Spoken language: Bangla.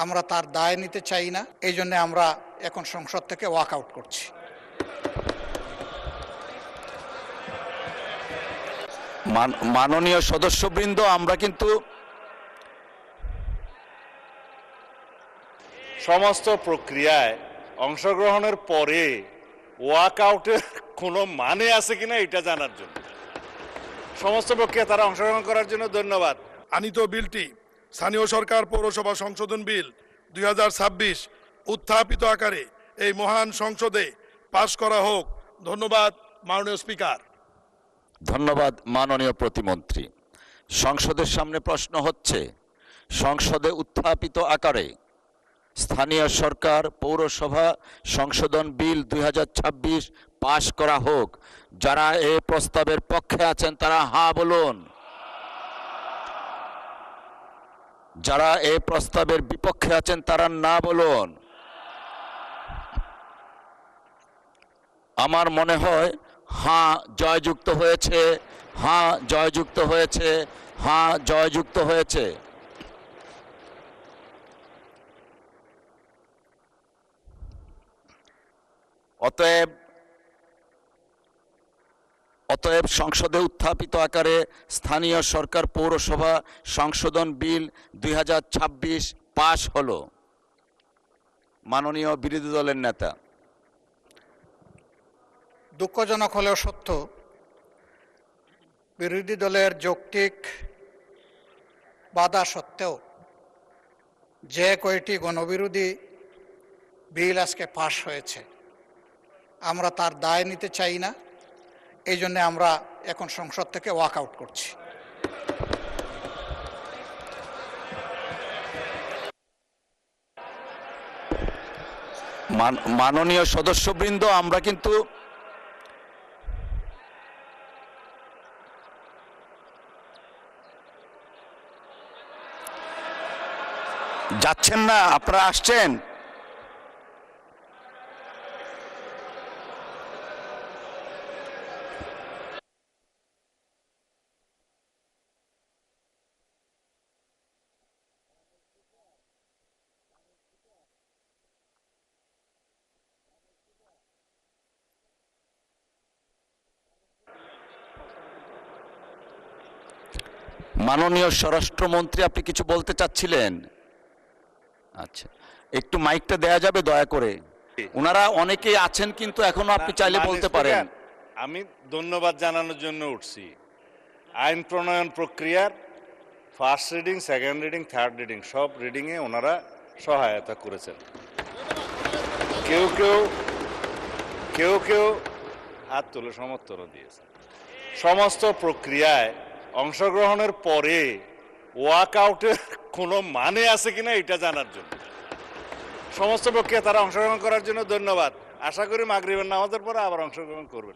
আমরা তার দায় নিতে চাই না, এই জন্য আমরা এখন সংসদ থেকে ওয়াক আউট করছি। মাননীয় সদস্যবৃন্দ, আমরা কিন্তু সমস্ত প্রক্রিয়ায় অংশগ্রহণের পরে ওয়াক আউটের কোনো মানে আছে কিনা এটা জানার জন্য, সমস্ত প্রক্রিয়া তারা অংশগ্রহণ করার জন্য ধন্যবাদ। আনিত বিলটি স্থানীয় সরকার পৌরসভা সংশোধন বিল 2026 উত্থাপিত আকারে এই মহান সংসদে পাশ করা হোক। ধন্যবাদ মাননীয় স্পিকার। ধন্যবাদ মাননীয় প্রতিমন্ত্রী। সংসদের সামনে প্রশ্ন হচ্ছে, সংসদে উত্থাপিত আকারে স্থানীয় সরকার পৌরসভা সংশোধন বিল 2026 পাশ করা হোক। যারা এই প্রস্তাবের পক্ষে আছেন তারা হ্যাঁ বলুন, যারা এই প্রস্তাবের বিপক্ষে আছেন তারা না বলুন। আমার মনে হয় হ্যাঁ জয়যুক্ত হয়েছে, হ্যাঁ জয়যুক্ত হয়েছে, হ্যাঁ জয়যুক্ত হয়েছে। অতএব সংসদে উত্থাপিত আকারে স্থানীয় সরকার পৌরসভা সংশোধন বিল 2026 পাশ হলো। মাননীয় বিরোধী দলের নেতা। দুঃখজনক হলেও সত্য, বিরোধী দলের যৌক্তিক বাধা সত্ত্বেও যে কয়টি গণবিরোধী বিল আজকে পাশ হয়েছে, আমরা তার দায় নিতে চাই না, এই জন্য আমরা এখন সংসদ থেকে ওয়াক আউট করছি। মাননীয় সদস্যবৃন্দ, আমরা কিন্তু যাচ্ছেন না, আপনারা আসছেন। মাননীয় স্বরাষ্ট্রমন্ত্রী, আপনি কিছু বলতে চাচ্ছিলেন? আচ্ছা, একটু মাইকটা দেয়া যাবে দয়া করে? ওনারা অনেকেই আছেন কিন্তু এখনো আপনি চাইলে বলতে পারেন। আমি ধন্যবাদ জানানোর জন্য উঠছি। আইন প্রণয়ন প্রক্রিয়ার first reading, second reading, third reading সব রিডিংয়ে ওনারা সহায়তা করেছেন। কেউ কেউ হাত তুলে সমর্থনও দিয়েছেন। সমস্ত প্রক্রিয়ায় অংশগ্রহণের পরে ওয়াক আউটের কোনো মানে আছে কিনা এটা জানার জন্য, সমস্ত প্রক্রিয়া তারা অংশগ্রহণ করার জন্য ধন্যবাদ। আশা করি মাগরিবের নামাজের পরে আবার অংশগ্রহণ করবেন।